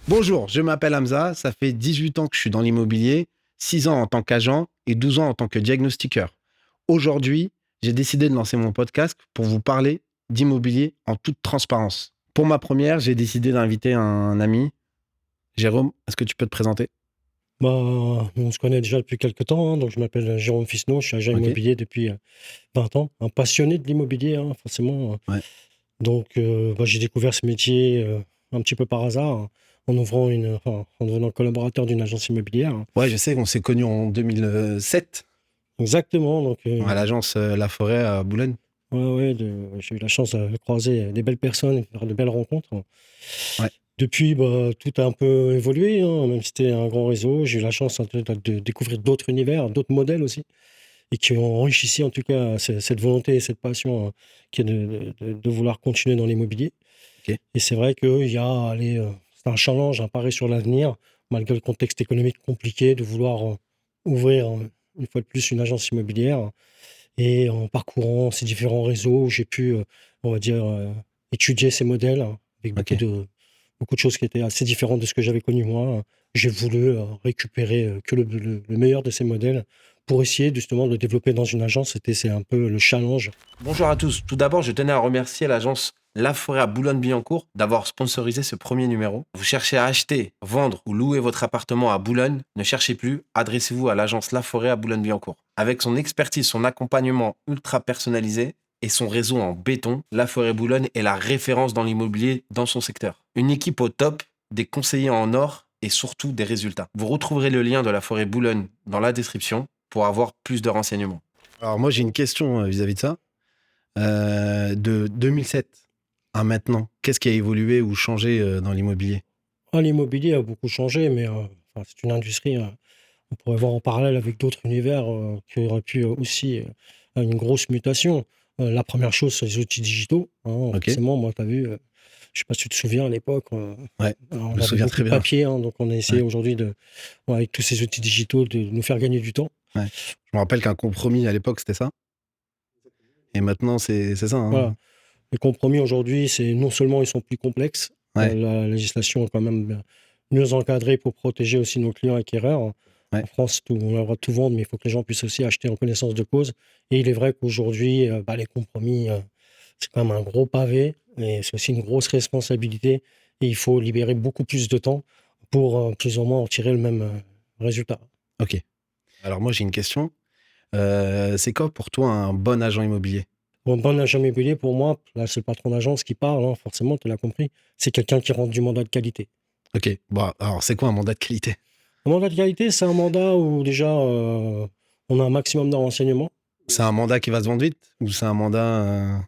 Bonjour, je m'appelle Hamza, ça fait 18 ans que je suis dans l'immobilier, 6 ans en tant qu'agent et 12 ans en tant que diagnostiqueur. Aujourd'hui, j'ai décidé de lancer mon podcast pour vous parler d'immobilier en toute transparence. Pour ma première, j'ai décidé d'inviter un ami. Jérôme, est-ce que tu peux te présenter? On se connaît déjà depuis quelques temps, hein, donc je m'appelle Jérôme Fisneau, je suis agent Ok. immobilier depuis 20 ans, un passionné de l'immobilier, hein, forcément. Ouais. J'ai découvert ce métier un petit peu par hasard, hein, en devenant collaborateur d'une agence immobilière, hein. Ouais, je sais qu'on s'est connus en 2007 Exactement, à l'agence La Forêt à Boulogne. j'ai eu la chance de croiser des belles personnes et de faire de belles rencontres, hein. Ouais. Depuis, tout a un peu évolué, hein, même si c'était un grand réseau, j'ai eu la chance de découvrir d'autres univers, d'autres modèles aussi. Et qui ont enrichi en tout cas cette volonté et cette passion, qui est de vouloir continuer dans l'immobilier. Ok. Et c'est vrai qu'il y a, c'est un challenge, un pari sur l'avenir, malgré le contexte économique compliqué, de vouloir ouvrir, une fois de plus, une agence immobilière. Et en parcourant ces différents réseaux, j'ai pu, on va dire, étudier ces modèles, hein, avec Ok. beaucoup de choses qui étaient assez différentes de ce que j'avais connu moi. J'ai voulu récupérer que le meilleur de ces modèles pour essayer justement de le développer dans une agence. C'est un peu le challenge. Bonjour à tous. Tout d'abord, je tenais à remercier l'agence La Forêt à Boulogne-Billancourt d'avoir sponsorisé ce premier numéro. Vous cherchez à acheter, vendre ou louer votre appartement à Boulogne? Ne cherchez plus, adressez-vous à l'agence La Forêt à Boulogne-Billancourt. Avec son expertise, son accompagnement ultra personnalisé et son réseau en béton, La Forêt Boulogne est la référence dans l'immobilier dans son secteur. Une équipe au top, des conseillers en or et surtout des résultats. Vous retrouverez le lien de La Forêt Boulogne dans la description pour avoir plus de renseignements. Alors moi j'ai une question vis-à-vis de ça. De 2007 à maintenant, qu'est-ce qui a évolué ou changé dans l'immobilier? L'immobilier a beaucoup changé, mais c'est une industrie, on pourrait voir en parallèle avec d'autres univers qui auraient pu aussi une grosse mutation. La première chose, c'est les outils digitaux, hein. Ok, Forcément, moi, tu as vu, je sais pas si tu te souviens à l'époque, ouais, je on me avait souviens beaucoup très de bien. papier, hein, donc on a essayé Ouais, aujourd'hui avec tous ces outils digitaux, de nous faire gagner du temps. ouais. Je me rappelle qu'un compromis à l'époque c'était ça, et maintenant c'est ça, Voilà. hein. Les compromis aujourd'hui, c'est non seulement ils sont plus complexes, Ouais, la législation est quand même mieux encadrée pour protéger aussi nos clients acquéreurs. ouais, En France, on a le droit de tout vendre, mais il faut que les gens puissent aussi acheter en connaissance de cause. Et il est vrai qu'aujourd'hui, les compromis, c'est quand même un gros pavé et c'est aussi une grosse responsabilité. Et il faut libérer beaucoup plus de temps pour plus ou moins en tirer le même résultat. ok. Alors moi j'ai une question. C'est quoi pour toi un bon agent immobilier? Bon agent immobilier, pour moi, là, c'est le patron d'agence qui parle, hein, forcément, tu l'as compris. C'est quelqu'un qui rend du mandat de qualité. Ok, bon alors c'est quoi un mandat de qualité? Un mandat de qualité, c'est un mandat où déjà, on a un maximum de renseignements. C'est un mandat qui va se vendre vite ou c'est un mandat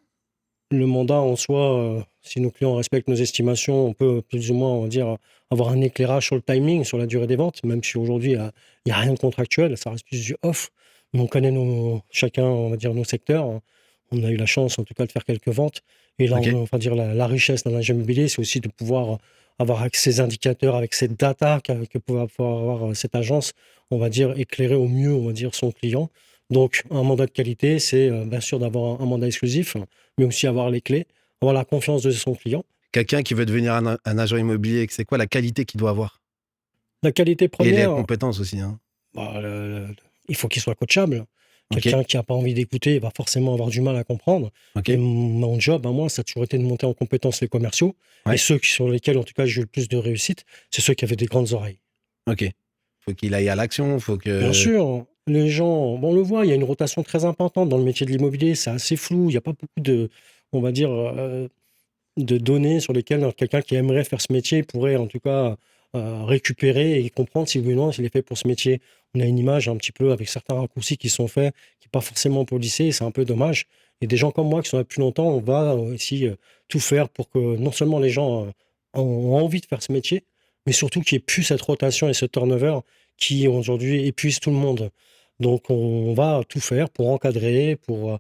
Le mandat en soi, si nos clients respectent nos estimations, on peut plus ou moins, on va dire, avoir un éclairage sur le timing, sur la durée des ventes, même si aujourd'hui, il y a rien de contractuel, ça reste plus du off. Mais on connaît chacun, on va dire, nos secteurs, hein. On a eu la chance, en tout cas, de faire quelques ventes. Et là, ok, on va dire, la richesse dans l'agent immobilier, c'est aussi de pouvoir avoir avec ces indicateurs, avec cette data que peut pouvoir avoir cette agence, on va dire, éclairer au mieux, on va dire, son client. Donc, un mandat de qualité, c'est bien sûr d'avoir un mandat exclusif, mais aussi avoir les clés, avoir la confiance de son client. quelqu'un qui veut devenir un agent immobilier, c'est quoi la qualité qu'il doit avoir? La qualité Et les première, compétences aussi, hein. bah, il faut qu'il soit coachable. Ok, Quelqu'un qui a pas envie d'écouter va forcément avoir du mal à comprendre. ok, Et mon job, à moi, ça a toujours été de monter en compétence les commerciaux. Et ouais, ceux sur lesquels, en tout cas, j'ai eu le plus de réussite, c'est ceux qui avaient des grandes oreilles. ok. Faut qu'il aille à l'action, faut Bien que... sûr, les gens, bon, on le voit, il y a une rotation très importante dans le métier de l'immobilier. C'est assez flou. Il n'y a pas beaucoup on va dire, de données sur lesquelles quelqu'un qui aimerait faire ce métier pourrait en tout cas récupérer et comprendre si oui ou non s'il est fait pour ce métier. On a une image un petit peu avec certains raccourcis qui sont faits, qui n'est pas forcément policiers, et c'est un peu dommage. Et des gens comme moi qui sont là depuis longtemps, on va aussi tout faire pour que non seulement les gens ont envie de faire ce métier, mais surtout qu'il n'y ait plus cette rotation et ce turnover qui aujourd'hui épuise tout le monde. Donc on va tout faire pour encadrer, pour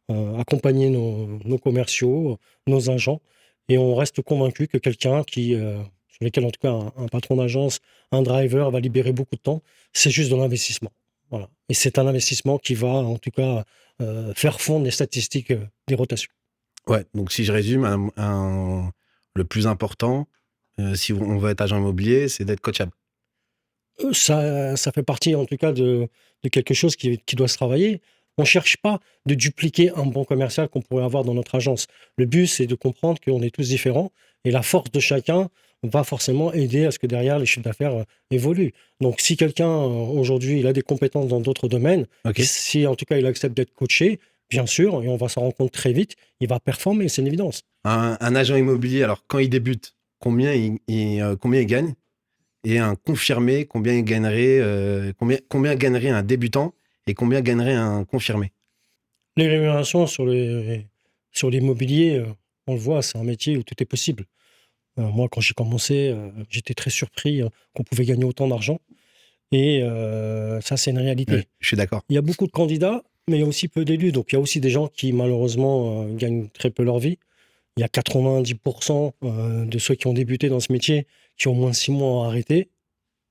accompagner nos commerciaux, nos agents et on reste convaincu que quelqu'un sur lequel en tout cas un patron d'agence, un driver va libérer beaucoup de temps, c'est juste de l'investissement. Voilà. Et c'est un investissement qui va en tout cas faire fondre les statistiques des rotations. Ouais, donc si je résume, le plus important, si on veut être agent immobilier, c'est d'être coachable. Ça fait partie en tout cas de quelque chose qui doit se travailler. On ne cherche pas de dupliquer un bon commercial qu'on pourrait avoir dans notre agence. Le but, c'est de comprendre qu'on est tous différents et la force de chacun va forcément aider à ce que derrière les chiffres d'affaires évoluent. Donc si quelqu'un aujourd'hui il a des compétences dans d'autres domaines, Ok. si en tout cas il accepte d'être coaché, bien sûr, et on va s'en rendre compte très vite, il va performer, c'est une évidence. Un agent immobilier, alors quand il débute, combien il gagne? Et un confirmé, combien gagnerait un débutant et combien gagnerait un confirmé? Les rémunérations sur l'immobilier, on le voit, c'est un métier où tout est possible. Moi, quand j'ai commencé, j'étais très surpris qu'on pouvait gagner autant d'argent et ça, c'est une réalité. Je suis d'accord. Il y a beaucoup de candidats, mais il y a aussi peu d'élus. Donc, il y a aussi des gens qui, malheureusement, gagnent très peu leur vie. Il y a 90% de ceux qui ont débuté dans ce métier qui ont moins de 6 mois à arrêter.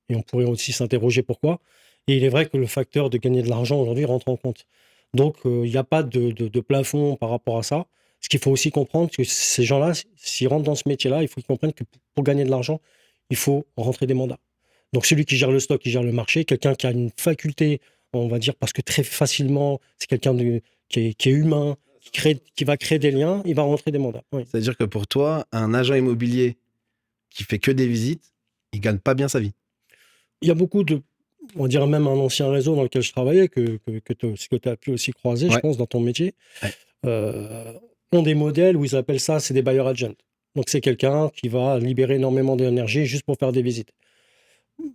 Et on pourrait aussi s'interroger pourquoi. Et il est vrai que le facteur de gagner de l'argent aujourd'hui rentre en compte. Donc, il n'y a pas de plafond par rapport à ça. Ce qu'il faut aussi comprendre, c'est que ces gens-là, s'ils rentrent dans ce métier-là, il faut qu'ils comprennent que pour gagner de l'argent, il faut rentrer des mandats. Donc, celui qui gère le stock, qui gère le marché, quelqu'un qui a une faculté, on va dire, parce que très facilement, c'est quelqu'un qui est humain, qui va créer des liens, il va rentrer des mandats. Oui. C'est-à-dire que pour toi, un agent immobilier qui fait que des visites, il gagne pas bien sa vie. Il y a beaucoup de, on dirait même un ancien réseau dans lequel je travaillais, que tu as pu aussi croiser, je Ouais. pense, dans ton métier, Ouais. ont des modèles où ils appellent ça, c'est des buyer agents. Donc c'est quelqu'un qui va libérer énormément d'énergie juste pour faire des visites.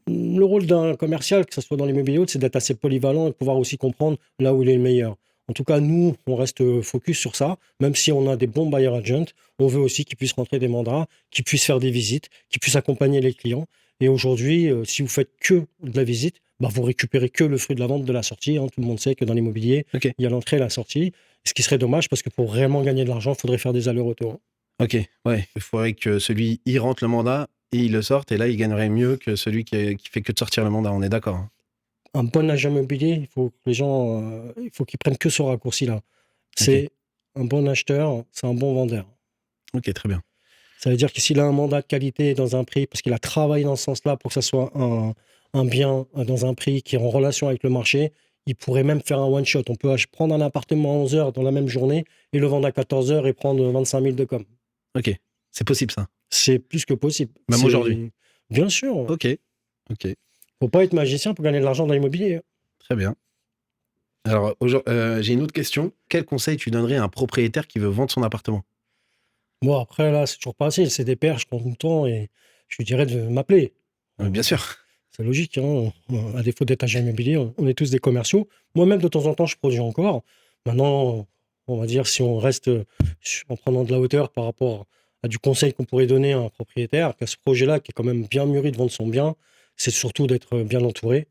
Le rôle d'un commercial, que ce soit dans l'immobilier, c'est d'être assez polyvalent et de pouvoir aussi comprendre là où il est le meilleur. En tout cas, nous, on reste focus sur ça. Même si on a des bons buyer agents, on veut aussi qu'ils puissent rentrer des mandats, qu'ils puissent faire des visites, qu'ils puissent accompagner les clients. Et aujourd'hui, si vous faites que de la visite, bah, vous récupérez que le fruit de la vente de la sortie, hein. Tout le monde sait que dans l'immobilier, Ok. il y a l'entrée et la sortie. Ce qui serait dommage parce que pour vraiment gagner de l'argent, il faudrait faire des allers-retours. Ok. Ouais. Il faudrait que celui y rentre le mandat et il le sorte, et là, il gagnerait mieux que celui qui fait que de sortir le mandat. On est d'accord, hein. Un bon agent immobilier, il faut que les gens, il faut qu'ils prennent que ce raccourci-là. C'est un bon acheteur, c'est un bon vendeur. Ok, très bien. Ça veut dire que s'il a un mandat de qualité dans un prix, parce qu'il a travaillé dans ce sens-là pour que ça soit un bien dans un prix qui est en relation avec le marché, il pourrait même faire un one-shot. On peut prendre un appartement à 11 heures dans la même journée et le vendre à 14 heures et prendre 25 000 de com. Ok. C'est possible, ça. C'est plus que possible. Même aujourd'hui. Bien sûr. Ok. Ok. Faut pas être magicien pour gagner de l'argent dans l'immobilier. Très bien. Alors, j'ai une autre question. Quel conseil tu donnerais à un propriétaire qui veut vendre son appartement? Bon, après, là, c'est toujours pas assez. C'est des perches prends tout le temps et je lui dirais de m'appeler. Bien sûr. C'est logique, hein. À défaut d'être agent immobilier, on est tous des commerciaux. Moi-même, de temps en temps, je produis encore. Maintenant, on va dire, si on reste en prenant de la hauteur par rapport à du conseil qu'on pourrait donner à un propriétaire, qu'à ce projet-là, qui est quand même bien mûri de vendre son bien, c'est surtout d'être bien entouré.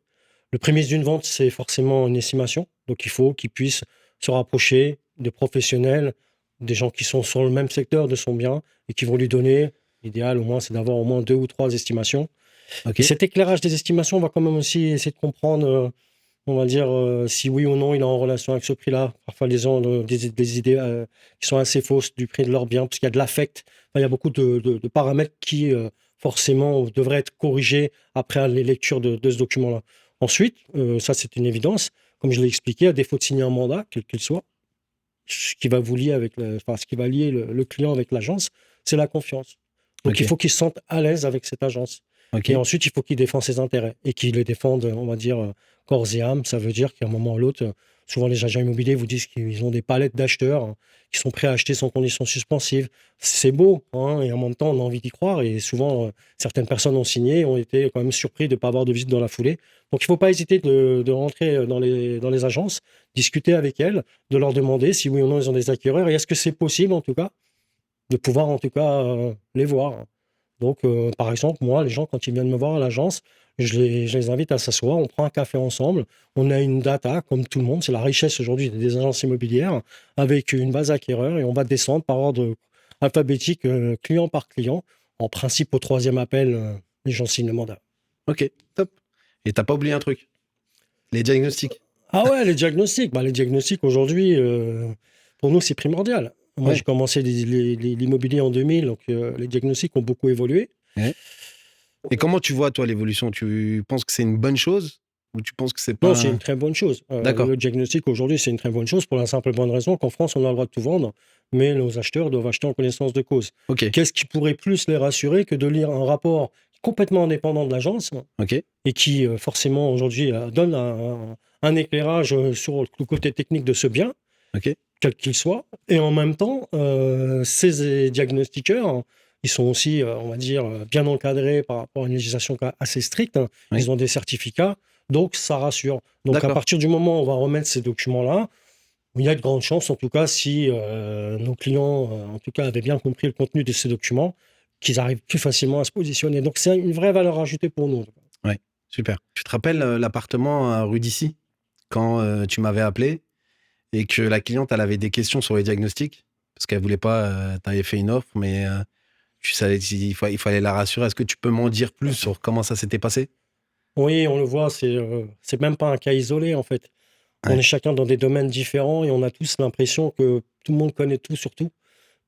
Le prémisse d'une vente, c'est forcément une estimation. Donc, il faut qu'il puisse se rapprocher des professionnels, des gens qui sont sur le même secteur de son bien et qui vont lui donner, l'idéal au moins, c'est d'avoir au moins 2 ou 3 estimations. Ok. Et cet éclairage des estimations, on va quand même aussi essayer de comprendre, on va dire, si oui ou non il est en relation avec ce prix-là. Parfois, les gens ont des idées qui sont assez fausses du prix de leur bien, parce qu'il y a de l'affect. Enfin, il y a beaucoup de paramètres qui, forcément, devraient être corrigés après les lectures de ce document-là. Ensuite, ça c'est une évidence, comme je l'ai expliqué, à défaut de signer un mandat, quel qu'il soit, ce qui va vous lier ce qui va lier le client avec l'agence, c'est la confiance. Donc Ok. il faut qu'il se sente à l'aise avec cette agence. Ok. Et ensuite, il faut qu'il défende ses intérêts et qu'il les défende, on va dire, corps et âme. Ça veut dire qu'à un moment ou l'autre, souvent les agents immobiliers vous disent qu'ils ont des palettes d'acheteurs qui sont prêts à acheter sans condition suspensive. C'est beau, hein, et en même temps, on a envie d'y croire. Et souvent, certaines personnes ont signé et ont été quand même surpris de ne pas avoir de visite dans la foulée. Donc, il ne faut pas hésiter de rentrer dans les agences, discuter avec elles, de leur demander si oui ou non ils ont des acquéreurs et est-ce que c'est possible, en tout cas, de pouvoir, en tout cas, les voir. Donc, par exemple, moi, les gens, quand ils viennent me voir à l'agence, je les invite à s'asseoir, on prend un café ensemble, on a une data, comme tout le monde, c'est la richesse aujourd'hui des agences immobilières, avec une base acquéreur, et on va descendre par ordre alphabétique, client par client. En principe, au troisième appel, les gens signent le mandat. Ok, top. Et t'as pas oublié un truc? Les diagnostics. Ah ouais, les diagnostics. Bah, les diagnostics, aujourd'hui, pour nous, c'est primordial. Moi, Ouais. j'ai commencé l'immobilier en 2000, donc les diagnostics ont beaucoup évolué. Ouais. Et comment tu vois, toi, l'évolution? Tu penses que c'est une bonne chose ou tu penses que c'est Non, pas... c'est une très bonne chose. D'accord. Le diagnostic aujourd'hui, c'est une très bonne chose pour la simple et bonne raison qu'en France, on a le droit de tout vendre, mais nos acheteurs doivent acheter en connaissance de cause. Ok. Qu'est-ce qui pourrait plus les rassurer que de lire un rapport complètement indépendant de l'agence Ok. et qui, forcément, aujourd'hui, donne un éclairage sur le côté technique de ce bien, Ok. quel qu'il soit, et en même temps, ces diagnostiqueurs, ils sont aussi, on va dire, bien encadrés par rapport à une législation assez stricte. Oui. Ils ont des certificats, donc ça rassure. Donc à D'accord. partir du moment où on va remettre ces documents-là, il y a de grandes chances, en tout cas, si nos clients, en tout cas, avaient bien compris le contenu de ces documents, qu'ils arrivent plus facilement à se positionner. Donc c'est une vraie valeur ajoutée pour nous. Ouais. Super. Tu te rappelles l'appartement à rue d'ici quand tu m'avais appelé et que la cliente, elle avait des questions sur les diagnostics parce qu'elle voulait pas, tu avais fait une offre, mais tu savais il fallait la rassurer. Est-ce que tu peux m'en dire plus sur comment ça s'était passé? Oui, on le voit, c'est même pas un cas isolé, en fait. On Ouais. est chacun dans des domaines différents et on a tous l'impression que tout le monde connaît tout sur tout.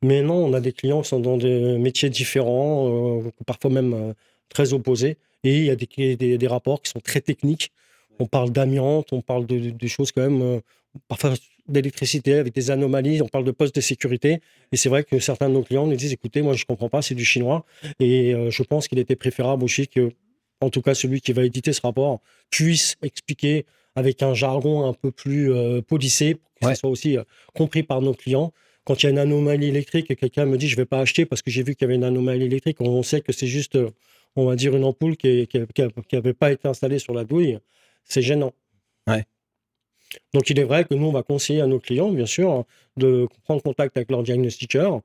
Mais non, on a des clients qui sont dans des métiers différents, parfois même très opposés. Et il y a des rapports qui sont très techniques. On parle d'amiante, on parle de choses quand même, parfois d'électricité avec des anomalies, on parle de postes de sécurité. Et c'est vrai que certains de nos clients nous disent, écoutez, moi je ne comprends pas, c'est du chinois. Et je pense qu'il était préférable aussi que, en tout cas, celui qui va éditer ce rapport puisse expliquer avec un jargon un peu plus policé, pour que ça Ouais. soit aussi compris par nos clients. Quand il y a une anomalie électrique et quelqu'un me dit je ne vais pas acheter parce que j'ai vu qu'il y avait une anomalie électrique, on sait que c'est juste, on va dire, une ampoule qui n'avait pas été installée sur la douille, c'est gênant. Ouais. Donc il est vrai que nous, on va conseiller à nos clients, bien sûr, de prendre contact avec leur diagnostiqueur,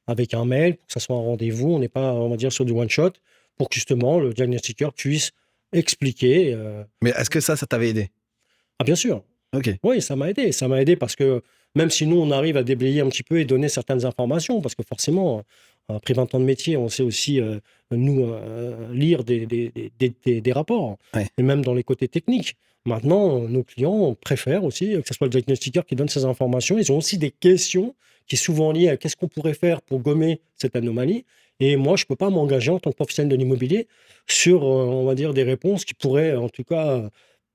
avec un mail, pour que ça soit un rendez-vous. On n'est pas, on va dire, sur du one-shot, pour que justement le diagnostiqueur puisse expliquer. Mais est-ce que ça t'avait aidé? Ah bien sûr. Ok. Oui, ça m'a aidé. Ça m'a aidé parce que même si nous, on arrive à déblayer un petit peu et donner certaines informations, parce que forcément, après 20 ans de métier, on sait aussi, nous, lire des rapports, Ouais. et même dans les côtés techniques. Maintenant, nos clients préfèrent aussi que ce soit le diagnostiqueur qui donne ces informations. Ils ont aussi des questions qui sont souvent liées à qu'est-ce qu'on pourrait faire pour gommer cette anomalie. Et moi, je ne peux pas m'engager en tant que professionnel de l'immobilier sur, on va dire, des réponses qui pourraient, en tout cas,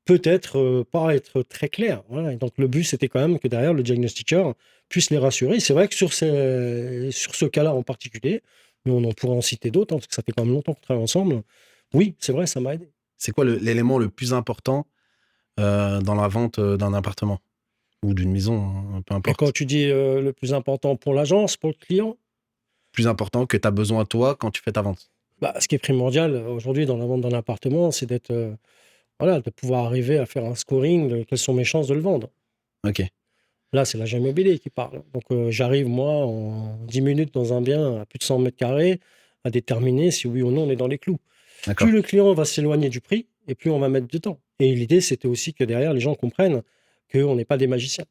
peut-être, pas être très clair, voilà. Et donc le but, c'était quand même que derrière, le diagnostiqueur puisse les rassurer. C'est vrai que sur ce cas-là en particulier, mais on en pourrait en citer d'autres, hein, parce que ça fait quand même longtemps qu'on travaille ensemble. Oui, c'est vrai, ça m'a aidé. C'est quoi l'élément le plus important dans la vente d'un appartement ou d'une maison, hein, peu Et quand importe? tu dis, le plus important pour l'agence, pour le client, Plus important que tu as besoin toi quand tu fais ta vente? bah, ce qui est primordial, aujourd'hui dans la vente d'un appartement, c'est d'être, voilà, de pouvoir arriver à faire un scoring de quelles sont mes chances de le vendre. Ok. Là, c'est l'agent immobilier qui parle. Donc, j'arrive, moi, en 10 minutes dans un bien à plus de 100 mètres carrés, à déterminer si oui ou non on est dans les clous. Plus D'accord. le client va s'éloigner du prix et plus on va mettre de temps. Et l'idée, c'était aussi que derrière, les gens comprennent qu'on n'est pas des magiciens.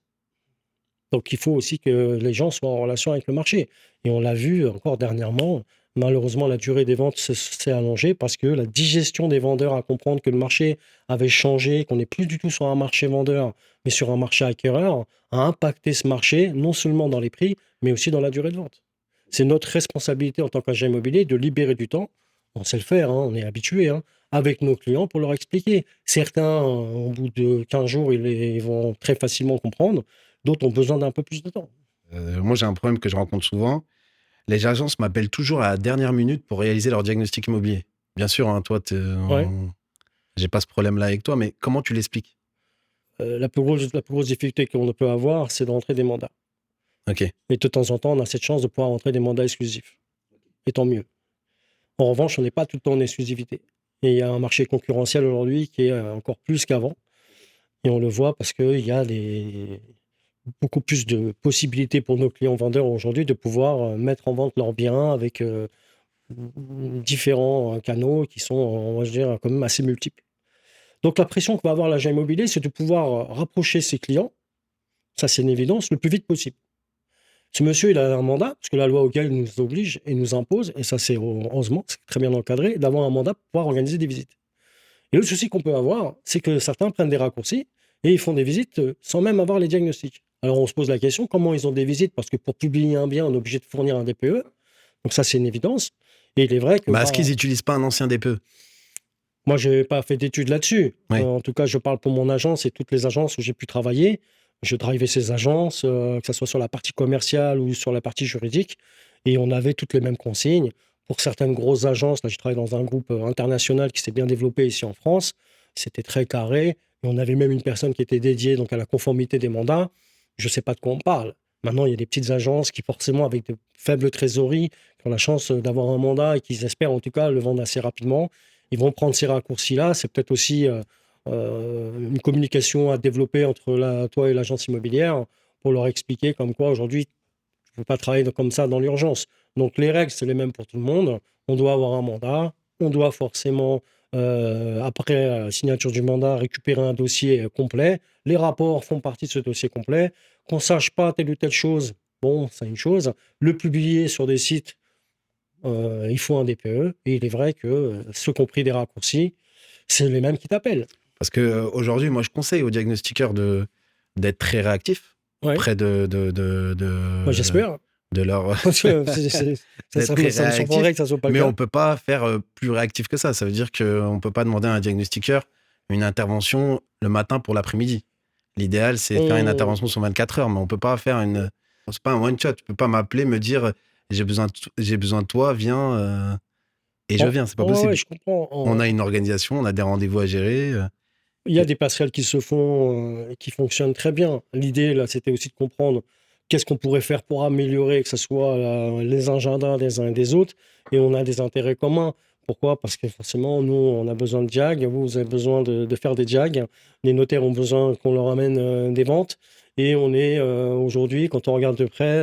Donc il faut aussi que les gens soient en relation avec le marché. Et on l'a vu encore dernièrement, malheureusement, la durée des ventes s'est allongée parce que la digestion des vendeurs à comprendre que le marché avait changé, qu'on n'est plus du tout sur un marché vendeur, mais sur un marché acquéreur, a impacté ce marché, non seulement dans les prix, mais aussi dans la durée de vente. C'est notre responsabilité en tant qu'agent immobilier de libérer du temps. On sait le faire, hein, on est habitué, hein, avec nos clients pour leur expliquer. Certains, au bout de 15 jours, ils vont très facilement comprendre. D'autres ont besoin d'un peu plus de temps. Moi, j'ai un problème que je rencontre souvent. Les agences m'appellent toujours à la dernière minute pour réaliser leur diagnostic immobilier. Bien sûr, hein, toi, Ouais. j'ai pas ce problème-là avec toi, mais comment tu l'expliques? La plus grosse difficulté qu'on peut avoir, c'est de rentrer des mandats. Ok. Et de temps en temps, on a cette chance de pouvoir rentrer des mandats exclusifs. Et tant mieux. En revanche, on n'est pas tout le temps en exclusivité. Et il y a un marché concurrentiel aujourd'hui qui est encore plus qu'avant. Et on le voit parce qu'il y a beaucoup plus de possibilités pour nos clients vendeurs aujourd'hui de pouvoir mettre en vente leurs biens avec différents canaux qui sont, on va dire, quand même assez multiples. Donc la pression que va avoir l'agent immobilier, c'est de pouvoir rapprocher ses clients, ça c'est une évidence, le plus vite possible. Ce monsieur, il a un mandat, parce que la loi auquel il nous oblige et nous impose, et ça c'est heureusement, c'est très bien encadré, d'avoir un mandat pour pouvoir organiser des visites. Et le souci qu'on peut avoir, c'est que certains prennent des raccourcis et ils font des visites sans même avoir les diagnostics. Alors on se pose la question, comment ils ont des visites? Parce que pour publier un bien, on est obligé de fournir un DPE, donc ça c'est une évidence. Et il est vrai que Bah, est-ce qu'ils n'utilisent pas un ancien DPE? moi, je n'ai pas fait d'études là-dessus. Oui. En tout cas, je parle pour mon agence et toutes les agences où j'ai pu travailler. Je drivais ces agences, que ce soit sur la partie commerciale ou sur la partie juridique. Et on avait toutes les mêmes consignes. Pour certaines grosses agences, là, je travaille dans un groupe international qui s'est bien développé ici en France. C'était très carré. Et on avait même une personne qui était dédiée donc, à la conformité des mandats. Je ne sais pas de quoi on parle. Maintenant, il y a des petites agences qui, forcément, avec de faibles trésoreries, qui ont la chance d'avoir un mandat et qui espèrent en tout cas le vendre assez rapidement. Ils vont prendre ces raccourcis-là. C'est peut-être aussi une communication à développer entre toi et l'agence immobilière pour leur expliquer comme quoi aujourd'hui, tu ne peux pas travailler comme ça dans l'urgence. Donc les règles, c'est les mêmes pour tout le monde. On doit avoir un mandat. On doit forcément, après la signature du mandat, récupérer un dossier complet. Les rapports font partie de ce dossier complet. Qu'on ne sache pas telle ou telle chose, bon, c'est une chose. Le publier sur des sites, il faut un DPE. Et il est vrai que ceux qui ont pris des raccourcis, c'est les mêmes qui t'appellent. Parce que aujourd'hui, moi, je conseille aux diagnostiqueurs d'être très réactifs Ouais. auprès Moi, j'espère. de leur. Parce que D'être ça très me surprendrait réactif, que ça soit pas le mais on cas. peut pas faire plus réactif que ça. Ça veut dire qu'on peut pas demander à un diagnostiqueur une intervention le matin pour l'après-midi. L'idéal, c'est de faire une On- intervention sur 24 heures, mais on peut pas faire une. C'est pas un one-shot. Tu peux pas m'appeler, me dire j'ai besoin de toi, viens, et je viens. C'est pas ouais, possible. je comprends. On a une organisation, on a des rendez-vous à gérer. Il y a des passerelles qui se font et qui fonctionnent très bien. L'idée, là, c'était aussi de comprendre qu'est-ce qu'on pourrait faire pour améliorer, que ce soit les agendas des uns et des autres. Et on a des intérêts communs. Pourquoi? Parce que forcément, nous, on a besoin de JAG. Vous avez besoin de faire des JAG. Les notaires ont besoin qu'on leur amène des ventes. Et on est aujourd'hui, quand on regarde de près,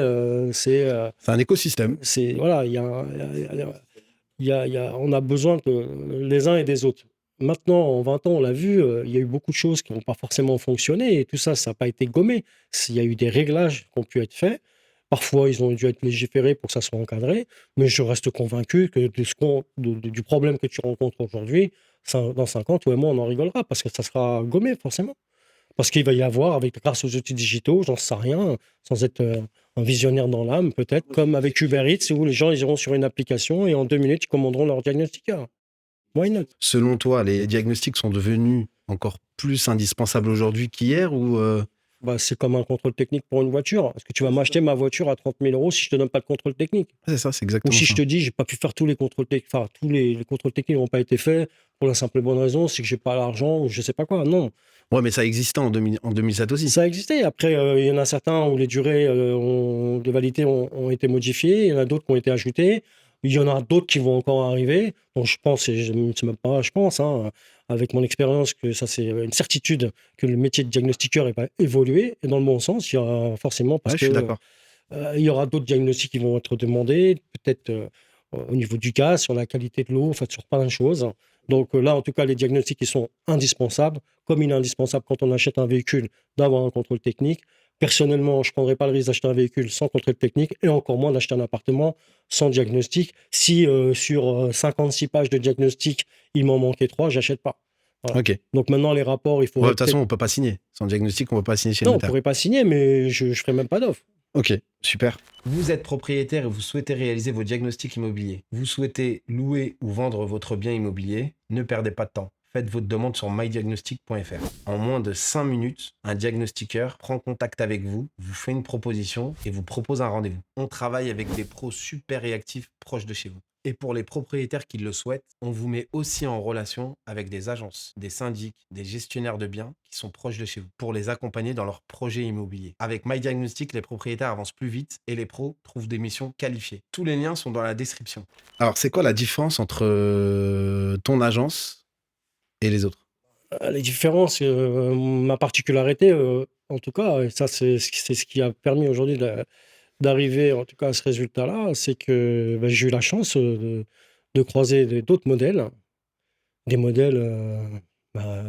C'est un écosystème. voilà, on a besoin les uns et des autres. Maintenant, en 20 ans, on l'a vu, il y a eu beaucoup de choses qui n'ont pas forcément fonctionné et tout ça, ça n'a pas été gommé. Il y a eu des réglages qui ont pu être faits. Parfois, ils ont dû être légiférés pour que ça soit encadré, mais je reste convaincu que du problème que tu rencontres aujourd'hui, dans 5 ans, toi et moi, on en rigolera parce que ça sera gommé, forcément. Parce qu'il va y avoir, grâce aux outils digitaux, j'en sais rien, sans être un visionnaire dans l'âme, peut-être, comme avec Uber Eats, où les gens ils iront sur une application et en 2 minutes, ils commanderont leur diagnostiqueur. Why not? Selon toi, les diagnostics sont devenus encore plus indispensables aujourd'hui qu'hier ou Bah, c'est comme un contrôle technique pour une voiture. Est-ce que tu vas m'acheter ma voiture à 30 000 euros si je te donne pas de contrôle technique? c'est ça, c'est Ou exactement si ça. je te dis, j'ai pas pu faire tous les contrôles techniques, enfin, tous les contrôles techniques n'ont pas été faits pour la simple et bonne raison, c'est que j'ai pas l'argent ou je sais pas quoi. Non. Ouais, mais ça existait en 2007 aussi. Ça existait. Après, il y en a certains où les durées de validité ont été modifiées. Il y en a d'autres qui ont été ajoutées. Il y en a d'autres qui vont encore arriver. Donc, je pense, et c'est même pas, je pense, hein, avec mon expérience, que ça, c'est une certitude que le métier de diagnostiqueur va évoluer. Et dans le bon sens, il y aura forcément, parce Ouais, je suis que d'accord. il y aura d'autres diagnostics qui vont être demandés, peut-être au niveau du gaz, sur la qualité de l'eau, en fait, sur plein de choses. Donc là, en tout cas, les diagnostics, ils sont indispensables, comme il est indispensable quand on achète un véhicule d'avoir un contrôle technique. Personnellement, je ne prendrais pas le risque d'acheter un véhicule sans contrôle technique et encore moins d'acheter un appartement sans diagnostic. Si sur 56 pages de diagnostic, il m'en manquait 3, j'achète pas. Voilà. Ok. Donc maintenant, les rapports, il Ouais, de faudrait toute façon, peut-être... on peut pas signer. Sans diagnostic, on peut pas signer chez le Non, on ne notaire. pourrait pas signer, mais je ne ferai même pas d'offre. Ok, super. Vous êtes propriétaire et vous souhaitez réaliser vos diagnostics immobiliers. Vous souhaitez louer ou vendre votre bien immobilier. Ne perdez pas de temps. Faites votre demande sur mydiagnostic.fr. En moins de 5 minutes, un diagnostiqueur prend contact avec vous, vous fait une proposition et vous propose un rendez-vous. On travaille avec des pros super réactifs proches de chez vous. Et pour les propriétaires qui le souhaitent, on vous met aussi en relation avec des agences, des syndics, des gestionnaires de biens qui sont proches de chez vous pour les accompagner dans leurs projets immobiliers. Avec MyDiagnostic, les propriétaires avancent plus vite et les pros trouvent des missions qualifiées. Tous les liens sont dans la description. Alors, c'est quoi la différence entre ton agence et les autres? Les différences, ma particularité, en tout cas, et ça, c'est ce qui a permis aujourd'hui d'arriver, en tout cas, à ce résultat-là, c'est que bah, j'ai eu la chance de croiser d'autres modèles, des modèles, bah,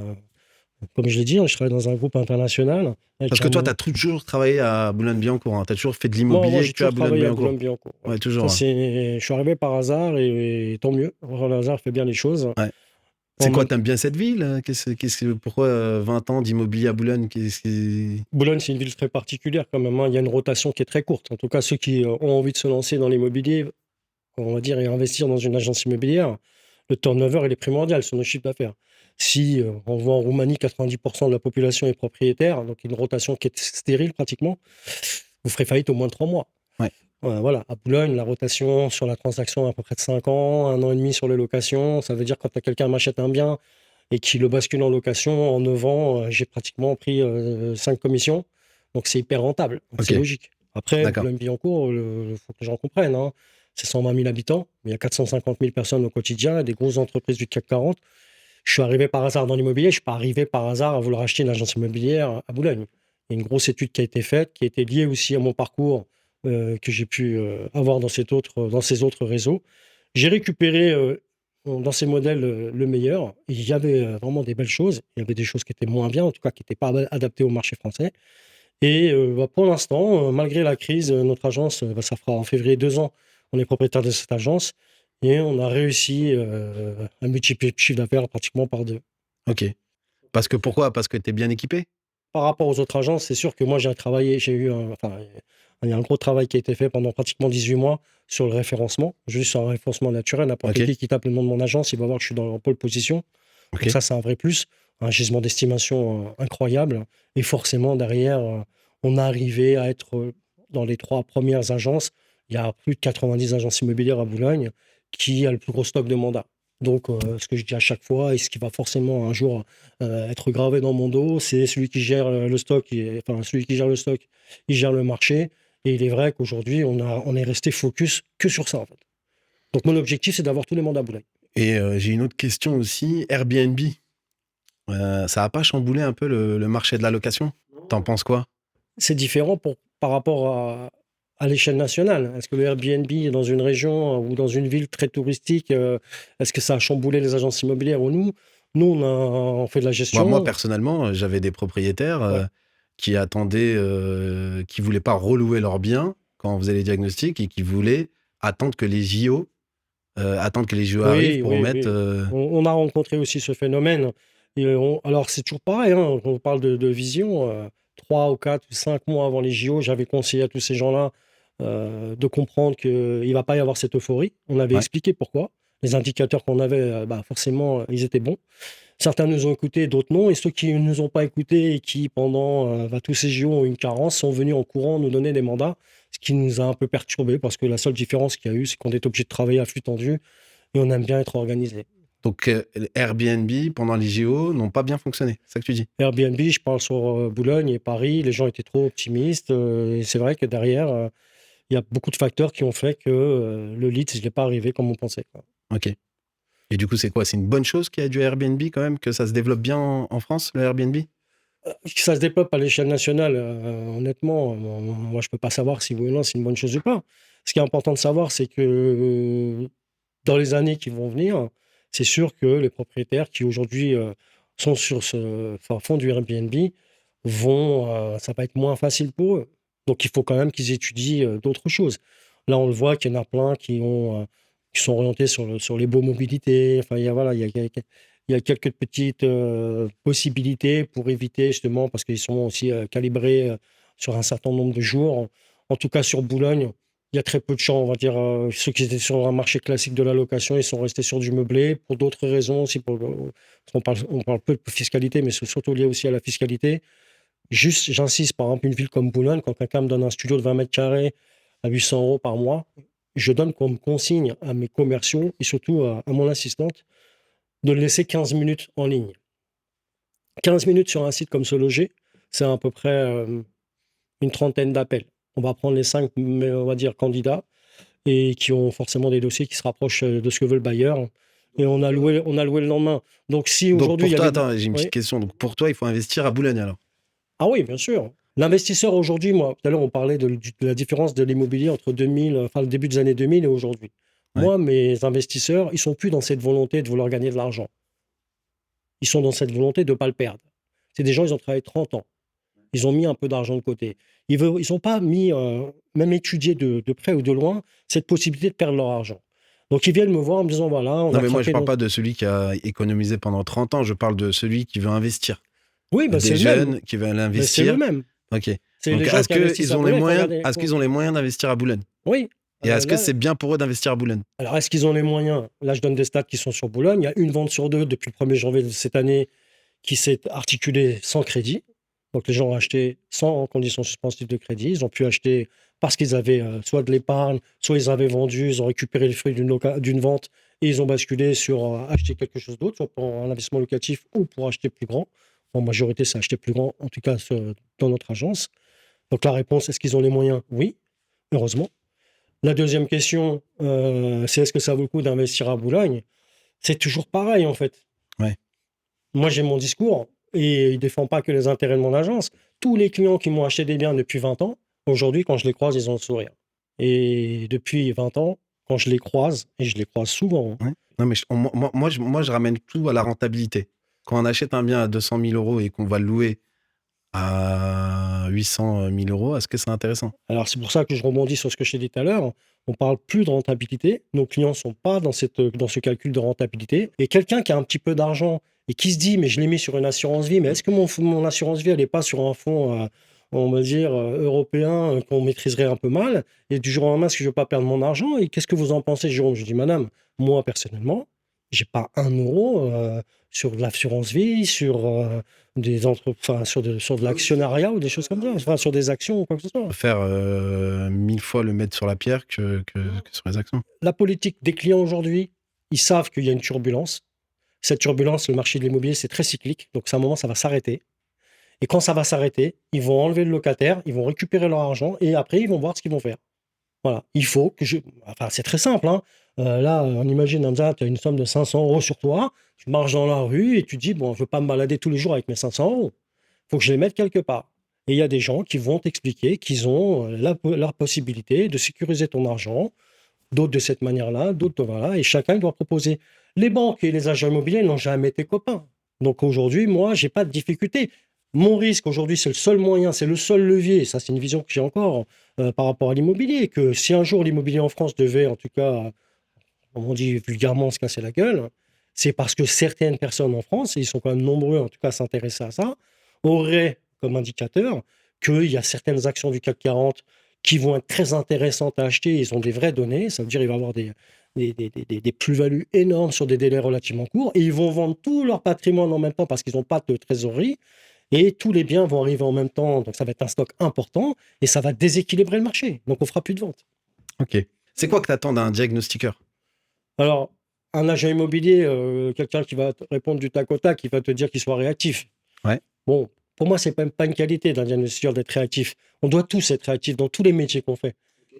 comme je l'ai dit, hein, je travaille dans un groupe international. Parce que toi, tu as toujours travaillé à Boulogne-Billancourt. Hein. Tu as toujours fait de Moi, l'immobilier j'ai que à toujours travaillé à Boulogne-Billancourt. Boulogne-Billancourt. Ouais. Ouais, toujours. Ça, je suis arrivé par hasard et tant mieux. Le hasard fait bien les choses. Ouais. En C'est quoi, même- t'aimes bien cette ville? Pourquoi 20 ans d'immobilier à Boulogne? Boulogne, c'est une ville très particulière quand même, hein. Il y a une rotation qui est très courte. En tout cas, ceux qui ont envie de se lancer dans l'immobilier, on va dire, et investir dans une agence immobilière, le turnover, il est primordial sur nos chiffres d'affaires. Si on voit en Roumanie, 90% de la population est propriétaire, donc une rotation qui est stérile pratiquement, vous ferez faillite au moins de 3 mois. Ouais. Voilà. À Boulogne, la rotation sur la transaction est à peu près de 5 ans, 1 an et demi sur les locations. Ça veut dire quand quelqu'un m'achète un bien et qui le bascule en location, en 9 ans, j'ai pratiquement pris 5 commissions. Donc c'est hyper rentable. Donc, Ok. c'est logique. Après, D'accord. Boulogne-Billancourt, il faut que les gens comprennent, hein, c'est 120 000 habitants, mais il y a 450 000 personnes au quotidien, des grosses entreprises du CAC 40. Je suis arrivé par hasard dans l'immobilier, je ne suis pas arrivé par hasard à vouloir acheter une agence immobilière à Boulogne. Il y a une grosse étude qui a été faite, qui a été liée aussi à mon parcours que j'ai pu avoir dans ces autres réseaux. J'ai récupéré dans ces modèles le meilleur. Il y avait vraiment des belles choses. Il y avait des choses qui étaient moins bien, en tout cas qui n'étaient pas adaptées au marché français. Et pour l'instant, malgré la crise, notre agence, ça fera en février 2 ans, on est propriétaire de cette agence et on a réussi à multiplier le chiffre d'affaires pratiquement par 2. Ok. Parce que pourquoi? Parce que tu es bien équipé? Par rapport aux autres agences, c'est sûr que moi, il y a un gros travail qui a été fait pendant pratiquement 18 mois sur le référencement, juste un référencement naturel. N'importe Ok. qui tape le nom de mon agence, il va voir que je suis dans la pole position. Ok. Donc ça, c'est un vrai plus, un gisement d'estimation incroyable. Et forcément, derrière, on a arrivé à être dans les 3 premières agences. Il y a plus de 90 agences immobilières à Boulogne qui a le plus gros stock de mandats. Donc, ce que je dis à chaque fois, et ce qui va forcément un jour être gravé dans mon dos, c'est celui qui gère le stock, celui qui gère le stock, il gère le marché. Et il est vrai qu'aujourd'hui, on est resté focus que sur ça, en fait. Donc, mon objectif, c'est d'avoir tous les mandats à Boulogne. Et j'ai une autre question aussi. Airbnb, ça n'a pas chamboulé un peu le marché de la location? T'en penses quoi? C'est différent par rapport à l'échelle nationale. Est-ce que le Airbnb est dans une région ou dans une ville très touristique, est-ce que ça a chamboulé les agences immobilières ou nous? Nous, on fait de la gestion. Moi, personnellement, j'avais des propriétaires Ouais. qui attendaient, qui voulaient pas relouer leurs biens quand on faisait les diagnostics et qui voulaient attendre que les JO, arrivent pour Oui, mettre. oui. On a rencontré aussi ce phénomène. Et alors, c'est toujours pareil, hein, on parle de vision. 3 ou 4 ou 5 mois avant les JO, j'avais conseillé à tous ces gens-là de comprendre qu'il ne va pas y avoir cette euphorie. On avait Ouais. expliqué pourquoi. Les indicateurs qu'on avait, forcément, ils étaient bons. Certains nous ont écoutés, d'autres non. Et ceux qui ne nous ont pas écoutés et qui, pendant tous ces JO, ont eu une carence, sont venus en courant nous donner des mandats, ce qui nous a un peu perturbés parce que la seule différence qu'il y a eu, c'est qu'on est obligé de travailler à flux tendu et on aime bien être organisé. Donc, Airbnb, pendant les JO, n'ont pas bien fonctionné. C'est ça que tu dis? Airbnb, je parle sur Boulogne et Paris, les gens étaient trop optimistes. Et c'est vrai que derrière, il y a beaucoup de facteurs qui ont fait que le lead, il n'est pas arrivé comme on pensait, quoi. Ok. Et du coup, c'est quoi? C'est une bonne chose qu'il y a du Airbnb quand même, que ça se développe bien en France, le Airbnb? Que ça se développe à l'échelle nationale, honnêtement, moi, je ne peux pas savoir si oui ou non c'est une bonne chose ou pas. Ce qui est important de savoir, c'est que dans les années qui vont venir, c'est sûr que les propriétaires qui aujourd'hui sont font du Airbnb ça va être moins facile pour eux. Donc, il faut quand même qu'ils étudient d'autres choses. Là, on le voit qu'il y en a plein qui sont orientés sur les beaux mobilités. Enfin, il y a quelques petites possibilités pour éviter justement, parce qu'ils sont aussi calibrés sur un certain nombre de jours. En tout cas, sur Boulogne, il y a très peu de champs, on va dire. Ceux qui étaient sur un marché classique de la location, ils sont restés sur du meublé pour d'autres raisons aussi. On parle peu de fiscalité, mais c'est surtout lié aussi à la fiscalité. Juste, j'insiste, par exemple, une ville comme Boulogne, quand quelqu'un me donne un studio de 20 mètres carrés à 800 € par mois, je donne comme consigne à mes commerciaux et surtout à mon assistante de le laisser 15 minutes en ligne. 15 minutes sur un site comme Se Loger, c'est à peu près une trentaine d'appels. On va prendre les 5, on va dire, candidats et qui ont forcément des dossiers qui se rapprochent de ce que veut le bailleur. Et on a loué le lendemain. Donc, si Donc, aujourd'hui. pour toi, il y avait... attends, j'ai une petite Oui. question. Donc, pour toi, il faut investir à Boulogne alors? Ah oui, bien sûr. L'investisseur aujourd'hui, moi, tout à l'heure, on parlait de la différence de l'immobilier entre le début des années 2000 et aujourd'hui. Ouais. Moi, mes investisseurs, ils sont plus dans cette volonté de vouloir gagner de l'argent. Ils sont dans cette volonté de ne pas le perdre. C'est des gens, ils ont travaillé 30 ans. Ils ont mis un peu d'argent de côté. Ils n'ont pas mis, même étudié de près ou de loin, cette possibilité de perdre leur argent. Donc, ils viennent me voir en me disant, voilà, on Non, a mais moi, je craqué parle dans- pas de celui qui a économisé pendant 30 ans. Je parle de celui qui veut investir. Oui, bah, c'est Des le même. jeunes qui veulent Mais c'est investir. le même. Ok. C'est Donc, les gens est-ce qui investissent qu'ils à ont les Boulogne, moyens, regardez. est-ce qu'ils ont les moyens d'investir à Boulogne? Oui, Et est-ce que Là, c'est bien pour eux d'investir à Boulogne? alors, est-ce qu'ils ont les moyens? Là, je donne des stats qui sont sur Boulogne. Il y a une vente sur deux depuis le 1er janvier de cette année qui s'est articulée sans crédit. Donc, les gens ont acheté sans conditions suspensives de crédit. Ils ont pu acheter parce qu'ils avaient soit de l'épargne, soit ils avaient vendu, ils ont récupéré les fruits d'une vente et ils ont basculé sur acheter quelque chose d'autre, soit pour un investissement locatif ou pour acheter plus grand. En majorité, c'est acheter plus grand, en tout cas dans notre agence. Donc, la réponse, est-ce qu'ils ont les moyens? Oui, heureusement. La deuxième question, c'est est-ce que ça vaut le coup d'investir à Boulogne? C'est toujours pareil, en fait. Ouais. Moi, j'ai mon discours et il ne défend pas que les intérêts de mon agence. Tous les clients qui m'ont acheté des biens depuis 20 ans, aujourd'hui, quand je les croise, ils ont le sourire. Et depuis 20 ans, quand je les croise, et je les croise souvent, Ouais. Non, mais je ramène tout à la rentabilité. Quand on achète un bien à 200 000 euros et qu'on va le louer à 800 000 euros, est-ce que c'est intéressant? alors c'est pour ça que je rebondis sur ce que je t'ai dit tout à l'heure. On parle plus de rentabilité. Nos clients sont pas dans ce calcul de rentabilité. Et quelqu'un qui a un petit peu d'argent et qui se dit, mais je l'ai mis sur une assurance vie, mais est-ce que mon assurance vie, elle n'est pas sur un fonds, on va dire, européen qu'on maîtriserait un peu mal? Et du jour au lendemain, est-ce que je ne veux pas perdre mon argent? Et qu'est-ce que vous en pensez, Jérôme? Je dis, madame, moi, personnellement, j'ai pas un euro sur de l'assurance vie, sur sur de l'actionnariat ou des choses comme ça, enfin, sur des actions ou quoi que ce soit. On peut faire 1000 fois le mettre sur la pierre que sur les actions. La politique des clients aujourd'hui, ils savent qu'il y a une turbulence. Cette turbulence, le marché de l'immobilier, c'est très cyclique. Donc, à un moment, ça va s'arrêter. Et quand ça va s'arrêter, ils vont enlever le locataire, ils vont récupérer leur argent et après, ils vont voir ce qu'ils vont faire. Voilà. Il faut que je. Enfin, c'est très simple. Hein. Là, on imagine, Hamza, tu as une somme de 500 euros sur toi. Tu marches dans la rue et tu dis, bon, je ne veux pas me balader tous les jours avec mes 500 euros. Il faut que je les mette quelque part. Et il y a des gens qui vont t'expliquer qu'ils ont la possibilité de sécuriser ton argent, d'autres de cette manière-là, d'autres voilà, et chacun doit proposer. Les banques et les agents immobiliers n'ont jamais été copains. Donc aujourd'hui, moi, j'ai pas de difficulté. Mon risque aujourd'hui, c'est le seul moyen, c'est le seul levier. Ça, c'est une vision que j'ai encore par rapport à l'immobilier. Que si un jour l'immobilier en France devait, en tout cas, comme on dit vulgairement, se casser la gueule, c'est parce que certaines personnes en France, et ils sont quand même nombreux en tout cas à s'intéresser à ça, auraient comme indicateur qu'il y a certaines actions du CAC 40 qui vont être très intéressantes à acheter. Ils ont des vraies données. Ça veut dire qu'il va y avoir des plus-values énormes sur des délais relativement courts. Et ils vont vendre tout leur patrimoine en même temps parce qu'ils n'ont pas de trésorerie. Et tous les biens vont arriver en même temps. Donc ça va être un stock important et ça va déséquilibrer le marché. Donc on fera plus de ventes. Ok. C'est quoi que tu attends d'un diagnostiqueur? Alors, un agent immobilier, quelqu'un qui va te répondre du tac au tac, qui va te dire qu'il soit réactif. Ouais. Bon, pour moi, c'est même pas une qualité d'un diagnostiqueur d'être réactif. On doit tous être réactifs dans tous les métiers qu'on fait.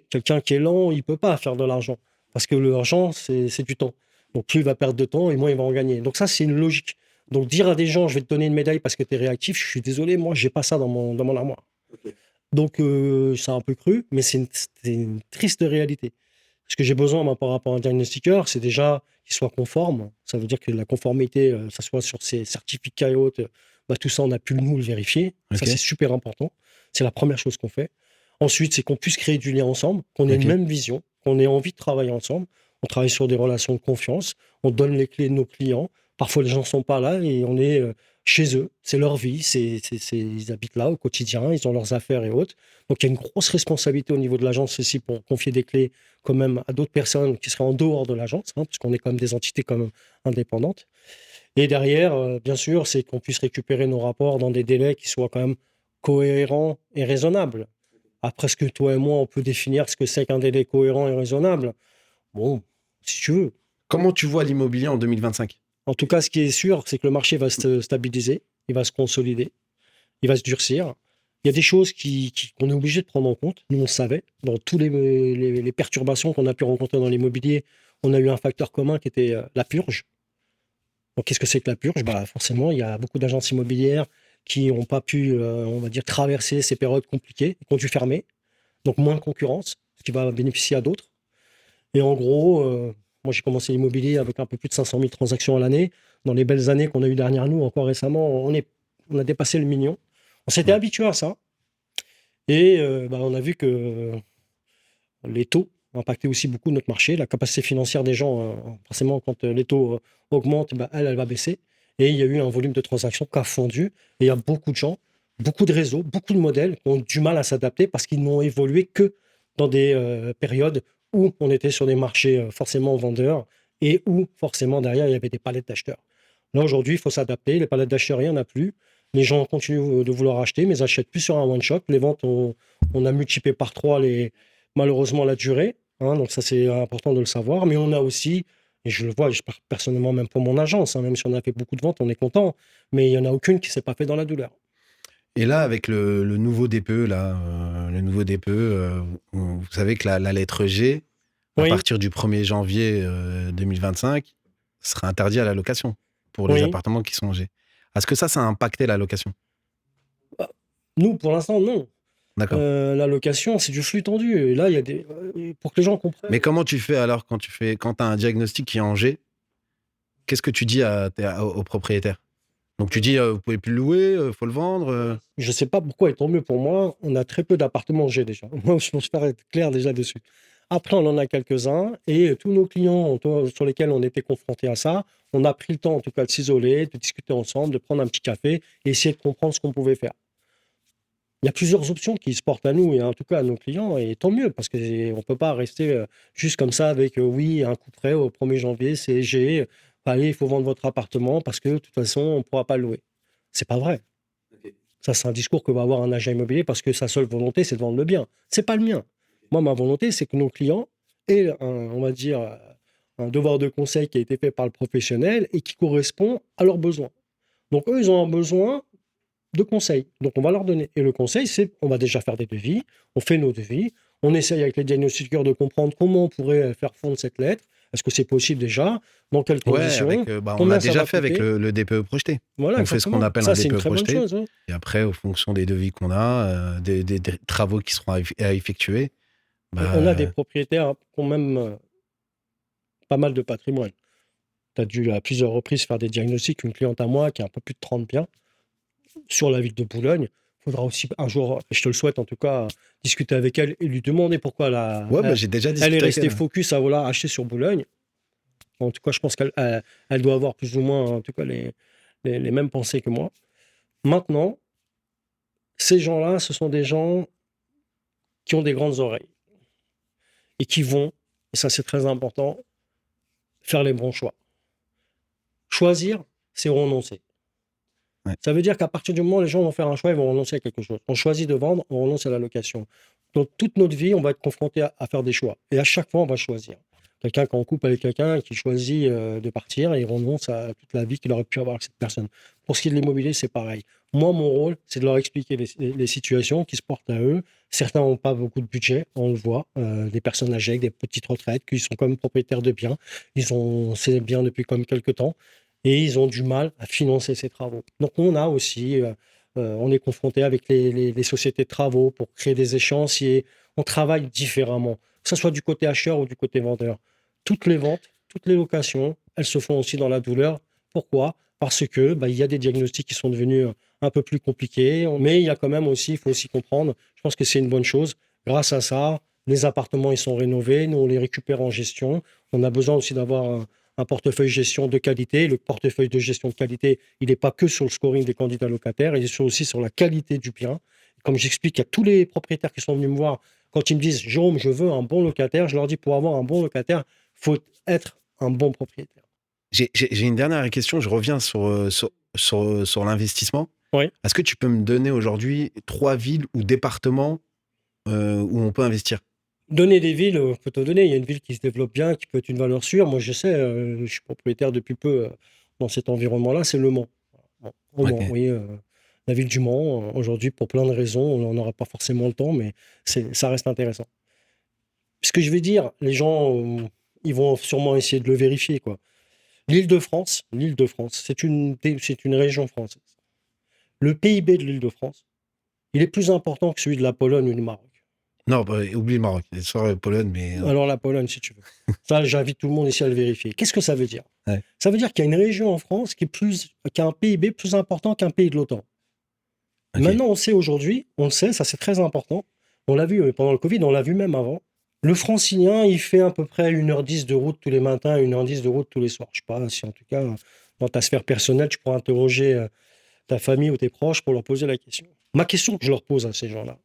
Quelqu'un qui est lent, il ne peut pas faire de l'argent. Parce que l'argent, c'est du temps. Donc, plus il va perdre de temps et moins il va en gagner. Donc, ça, c'est une logique. Donc, dire à des gens, je vais te donner une médaille parce que tu es réactif, je suis désolé, moi, je n'ai pas ça dans mon armoire. Ok. Donc, c'est un peu cru, mais c'est une triste réalité. Ce que j'ai besoin moi, par rapport à un diagnostiqueur, c'est déjà qu'il soit conforme. Ça veut dire que la conformité, ça soit sur ses certificats et autres, bah, tout ça, on a pu nous le vérifier. Ok. Ça, c'est super important. C'est la première chose qu'on fait. Ensuite, c'est qu'on puisse créer du lien ensemble, qu'on ait Ok. une même vision, qu'on ait envie de travailler ensemble. On travaille sur des relations de confiance. On donne les clés de nos clients. Parfois, les gens ne sont pas là et on est chez eux. C'est leur vie. Ils habitent là au quotidien. Ils ont leurs affaires et autres. Donc, il y a une grosse responsabilité au niveau de l'agence aussi pour confier des clés quand même à d'autres personnes qui seraient en dehors de l'agence, hein, parce qu'on est quand même des entités quand même indépendantes. Et derrière, bien sûr, c'est qu'on puisse récupérer nos rapports dans des délais qui soient quand même cohérents et raisonnables. Après, ce que toi et moi, on peut définir ce que c'est qu'un délai cohérent et raisonnable. Bon, si tu veux. Comment tu vois l'immobilier en 2025? En tout cas, ce qui est sûr, c'est que le marché va se stabiliser, il va se consolider, il va se durcir. Il y a des choses qu'on est obligé de prendre en compte. Nous, on le savait. Dans toutes les perturbations qu'on a pu rencontrer dans l'immobilier, on a eu un facteur commun qui était la purge. Donc, qu'est-ce que c'est que la purge? Bah, forcément, il y a beaucoup d'agences immobilières qui n'ont pas pu, on va dire, traverser ces périodes compliquées, qui ont dû fermer. Donc, moins de concurrence, ce qui va bénéficier à d'autres. Et en gros, moi, j'ai commencé l'immobilier avec un peu plus de 500 000 transactions à l'année. Dans les belles années qu'on a eues derrière nous, encore récemment, on a dépassé le million. On s'était habitué à ça. Et on a vu que les taux impactaient aussi beaucoup notre marché. La capacité financière des gens, forcément, quand les taux augmentent, elle va baisser. Et il y a eu un volume de transactions qui a fondu. Et il y a beaucoup de gens, beaucoup de réseaux, beaucoup de modèles qui ont du mal à s'adapter parce qu'ils n'ont évolué que dans des périodes où on était sur des marchés forcément vendeurs et où forcément derrière il y avait des palettes d'acheteurs. Là aujourd'hui, il faut s'adapter. Les palettes d'acheteurs, il n'y en a plus. Les gens continuent de vouloir acheter, mais ils n'achètent plus sur un one-shot. Les ventes, on a multiplié par 3 malheureusement la durée. Hein, donc ça, c'est important de le savoir. Mais on a aussi, et je le vois, je parle personnellement même pour mon agence, hein, même si on a fait beaucoup de ventes, on est content. Mais il n'y en a aucune qui ne s'est pas fait dans la douleur. Et là, avec le nouveau DPE, vous savez que la lettre G, à Oui, partir du 1er janvier 2025, sera interdit à la location pour les oui. appartements qui sont en G. Est-ce que ça a impacté la location? Nous, pour l'instant, non. D'accord. La location, c'est du flux tendu. Et là, il y a des... pour que les gens comprennent. Mais comment tu fais alors quand tu as un diagnostic qui est en G? Qu'est-ce que tu dis au propriétaire? Donc tu dis, vous pouvez plus le louer, faut le vendre. Je ne sais pas pourquoi, et tant mieux pour moi, on a très peu d'appartements G déjà. Moi, je pense faire être clair déjà dessus. Après, on en a quelques-uns, et tous nos clients sur lesquels on était confrontés à ça, on a pris le temps en tout cas de s'isoler, de discuter ensemble, de prendre un petit café et essayer de comprendre ce qu'on pouvait faire. Il y a plusieurs options qui se portent à nous et en tout cas à nos clients, et tant mieux, parce qu'on ne peut pas rester juste comme ça avec oui, un coup près au 1er janvier, c'est G, allez, il faut vendre votre appartement parce que de toute façon, on ne pourra pas le louer. C'est pas vrai. Ça, c'est un discours que va avoir un agent immobilier parce que sa seule volonté, c'est de vendre le bien. C'est pas le mien. Moi, ma volonté, c'est que nos clients aient, on va dire, un devoir de conseil qui a été fait par le professionnel et qui correspond à leurs besoins. Donc, eux, ils ont un besoin de conseils. Donc, on va leur donner. Et le conseil, c'est on va déjà faire des devis, on fait nos devis, on essaye avec les diagnostiqueurs de comprendre comment on pourrait faire fondre cette lettre. Est-ce que c'est possible déjà? Dans quelles Ouais, conditions? on Combien l'a ça déjà va fait avec coûter? le DPE projeté. Voilà, On fait ce qu'on exactement. appelle Ça, un c'est une DPE très bonne projeté. chose. Hein. Et après, au fonction des devis qu'on a, des travaux qui seront à effectuer, On a des bah, propriétaires qui ont même pas mal de patrimoine. Tu as dû à plusieurs reprises faire des diagnostics. Une cliente à moi qui a un peu plus de 30 biens sur la ville de Boulogne. Il faudra aussi un jour, je te le souhaite en tout cas, discuter avec elle et lui demander pourquoi ouais, j'ai déjà elle est discuté avec restée elle. focus à vouloir acheter sur Boulogne. En tout cas, je pense qu'elle doit avoir plus ou moins en tout cas les mêmes pensées que moi. Maintenant, ces gens-là, ce sont des gens qui ont des grandes oreilles et qui vont, et ça c'est très important, faire les bons choix. Choisir, c'est renoncer. Ouais. Ça veut dire qu'à partir du moment où les gens vont faire un choix, ils vont renoncer à quelque chose. On choisit de vendre, on renonce à la location. Donc toute notre vie, on va être confronté à faire des choix. Et à chaque fois, on va choisir. Quelqu'un qui est en couple avec quelqu'un qui choisit de partir et il renonce à toute la vie qu'il aurait pu avoir avec cette personne. Pour ce qui est de l'immobilier, c'est pareil. Moi, mon rôle, c'est de leur expliquer les situations qui se portent à eux. Certains n'ont pas beaucoup de budget, on le voit. Des personnes âgées avec des petites retraites qui sont quand même propriétaires de biens. Ils ont ces biens depuis quand même quelques temps et ils ont du mal à financer ces travaux. Donc on a aussi, on est confronté avec les sociétés de travaux pour créer des échéanciers. On travaille différemment, que ce soit du côté acheteur ou du côté vendeur. Toutes les ventes, toutes les locations, elles se font aussi dans la douleur. Pourquoi? Parce que il y a des diagnostics qui sont devenus un peu plus compliqués, mais il y a quand même aussi, il faut aussi comprendre, je pense que c'est une bonne chose. Grâce à ça, les appartements ils sont rénovés, nous on les récupère en gestion. On a besoin aussi d'avoir un portefeuille gestion de qualité. Le portefeuille de gestion de qualité, il n'est pas que sur le scoring des candidats locataires, il est aussi sur la qualité du bien. Comme j'explique à tous les propriétaires qui sont venus me voir, quand ils me disent « Jérôme, je veux un bon locataire », je leur dis « Pour avoir un bon locataire, il faut être un bon propriétaire. » J'ai une dernière question. Je reviens sur l'investissement. Oui. Est-ce que tu peux me donner aujourd'hui 3 villes ou départements où on peut investir? Donner des villes, on peut te donner. Il y a une ville qui se développe bien, qui peut être une valeur sûre. Moi, je sais, je suis propriétaire depuis peu dans cet environnement-là, c'est Le Mans. Bon, au Mans, Ok. oui. La ville du Mans, aujourd'hui, pour plein de raisons, on n'aura pas forcément le temps, mais ça reste intéressant. Ce que je vais dire, les gens, ils vont sûrement essayer de le vérifier, quoi. L'Île-de-France, c'est une région française. Le PIB de l'Île-de-France, il est plus important que celui de la Pologne ou du Maroc. Non, oublie le Maroc. Soit Pologne, mais. Alors la Pologne, si tu veux. Ça, j'invite tout le monde ici à le vérifier. Qu'est-ce que ça veut dire? Ouais. Ça veut dire qu'il y a une région en France qui a un PIB plus important qu'un pays de l'OTAN. Ok. Maintenant, on sait aujourd'hui, on le sait, ça c'est très important. On l'a vu pendant le Covid, on l'a vu même avant. Le francilien, il fait à peu près 1h10 de route tous les matins, 1h10 de route tous les soirs. Je ne sais pas si en tout cas, dans ta sphère personnelle, tu pourras interroger ta famille ou tes proches pour leur poser la question. Ma question que je leur pose à ces gens-là,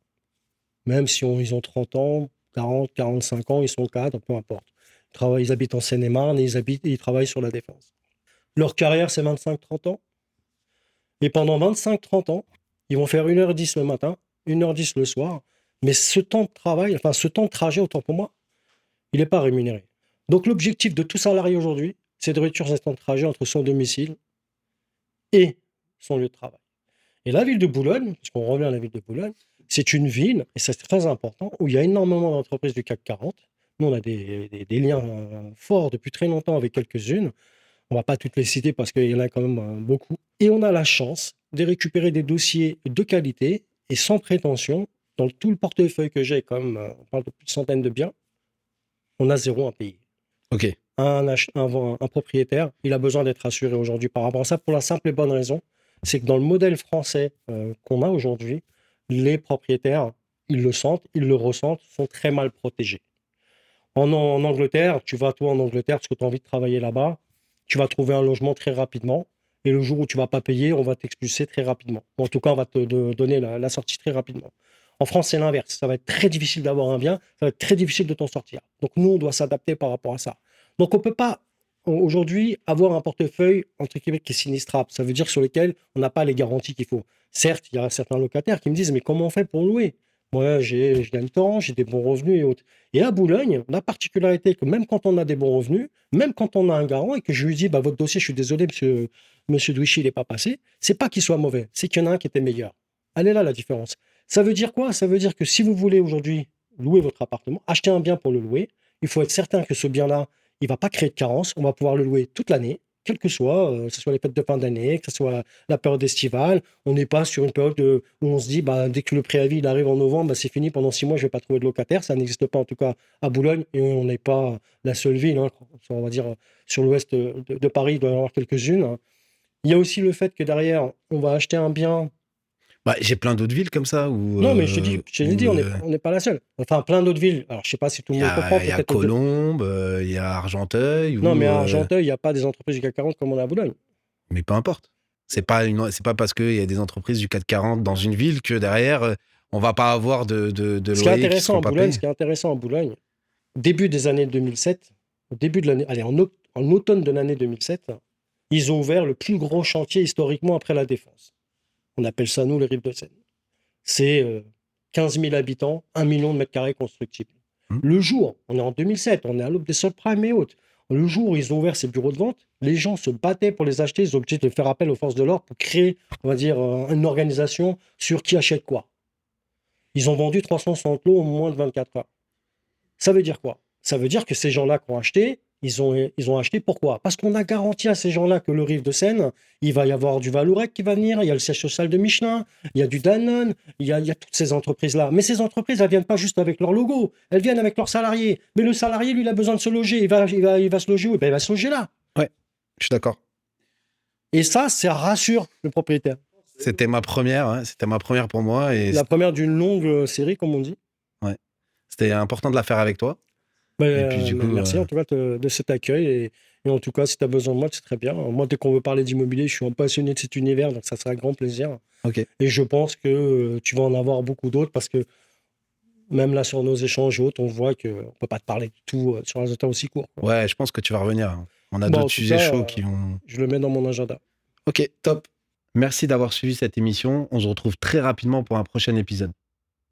même si ils ont 30 ans, 40, 45 ans, ils sont cadres, peu importe. Ils habitent en Seine-et-Marne et ils travaillent sur la Défense. Leur carrière, c'est 25-30 ans. Et pendant 25-30 ans, ils vont faire 1h10 le matin, 1h10 le soir. Mais ce temps de travail, enfin ce temps de trajet, autant pour moi, il n'est pas rémunéré. Donc l'objectif de tout salarié aujourd'hui, c'est de réduire ce temps de trajet entre son domicile et son lieu de travail. Et la ville de Boulogne, parce qu'on revient à la ville de Boulogne, c'est une ville, et c'est très important, où il y a énormément d'entreprises du CAC 40. Nous, on a des liens forts depuis très longtemps avec quelques-unes. On ne va pas toutes les citer parce qu'il y en a quand même beaucoup. Et on a la chance de récupérer des dossiers de qualité et sans prétention. Dans tout le portefeuille que j'ai, comme on parle de plus de centaines de biens, on a 0 à payer. Ok. Un propriétaire, il a besoin d'être assuré aujourd'hui par rapport à ça pour la simple et bonne raison, c'est que dans le modèle français qu'on a aujourd'hui, les propriétaires, ils le sentent, ils le ressentent, sont très mal protégés. En Angleterre, tu vas toi en Angleterre parce que tu as envie de travailler là-bas, tu vas trouver un logement très rapidement et le jour où tu ne vas pas payer, on va t'expulser très rapidement. Ou en tout cas, on va te donner la sortie très rapidement. En France, c'est l'inverse. Ça va être très difficile d'avoir un bien, ça va être très difficile de t'en sortir. Donc nous, on doit s'adapter par rapport à ça. Donc on ne peut pas aujourd'hui avoir un portefeuille entre guillemets qui est sinistrable. Ça veut dire sur lequel on n'a pas les garanties qu'il faut. Certes, il y a certains locataires qui me disent mais comment on fait pour louer? Moi, je gagne tant, j'ai des bons revenus et autres. Et à Boulogne, la particularité que même quand on a des bons revenus, même quand on a un garant et que je lui dis votre dossier, je suis désolé, monsieur Douichy, il n'est pas passé, c'est pas qu'il soit mauvais, c'est qu'il y en a un qui était meilleur. Elle est là la différence. Ça veut dire quoi? Ça veut dire que si vous voulez aujourd'hui louer votre appartement, acheter un bien pour le louer, il faut être certain que ce bien-là, il ne va pas créer de carence. On va pouvoir le louer toute l'année, quel que ce soit les fêtes de fin d'année, que ce soit la période estivale. On n'est pas sur une période où on se dit, dès que le préavis il arrive en novembre, c'est fini, pendant 6 mois, je ne vais pas trouver de locataire. Ça n'existe pas, en tout cas, à Boulogne. Et on n'est pas la seule ville. On va dire, sur l'ouest de Paris, il doit y en avoir quelques-unes. Il y a aussi le fait que derrière, on va acheter un bien. J'ai plein d'autres villes comme ça. Non, mais je te dis, on n'est pas la seule. Enfin, plein d'autres villes. Alors, je ne sais pas si tout le monde comprend. Il y a Colombes, il y a Argenteuil. Non, mais à Argenteuil, il n'y a pas des entreprises du CAC 40 comme on a à Boulogne. Mais peu importe. C'est pas parce qu'il y a des entreprises du CAC 40 dans une ville que derrière, on ne va pas avoir de loyers qui seront pas payés. Ce qui est intéressant à Boulogne, début des années 2007, en automne de l'année 2007, ils ont ouvert le plus gros chantier historiquement après la Défense. On appelle ça, nous, les Rives de Seine. C'est 15 000 habitants, 1 million de mètres carrés constructibles. Le jour, on est en 2007, on est à l'aube des subprimes et autres. Le jour où ils ont ouvert ces bureaux de vente, les gens se battaient pour les acheter. Ils ont obligé de faire appel aux forces de l'ordre pour créer, on va dire, une organisation sur qui achète quoi. Ils ont vendu 360 lots en moins de 24 heures. Ça veut dire quoi? Ça veut dire que ces gens-là qui ont acheté, ils ont acheté pourquoi? Parce qu'on a garanti à ces gens-là que le Rive de Seine, il va y avoir du Vallourec qui va venir, il y a le siège social de Michelin, il y a du Danone, il y a toutes ces entreprises-là. Mais ces entreprises, elles ne viennent pas juste avec leur logo, elles viennent avec leurs salariés. Mais le salarié, lui, il a besoin de se loger. Il va se loger où? Il va se loger là. Ouais, je suis d'accord. Et ça rassure le propriétaire. C'était ma première pour moi. La première d'une longue série, comme on dit. Ouais. C'était important de la faire avec toi. Et puis, du coup, merci en tout cas de cet accueil. Et en tout cas, si tu as besoin de moi, c'est très bien. Moi, dès qu'on veut parler d'immobilier, je suis un passionné de cet univers, donc ça sera un grand plaisir. Okay. Et je pense que tu vas en avoir beaucoup d'autres parce que même là, sur nos échanges autres, on voit qu'on ne peut pas te parler de tout sur un temps aussi court. Quoi. Ouais, je pense que tu vas revenir. On a d'autres sujets chauds qui vont... Je le mets dans mon agenda. Ok, top. Merci d'avoir suivi cette émission. On se retrouve très rapidement pour un prochain épisode.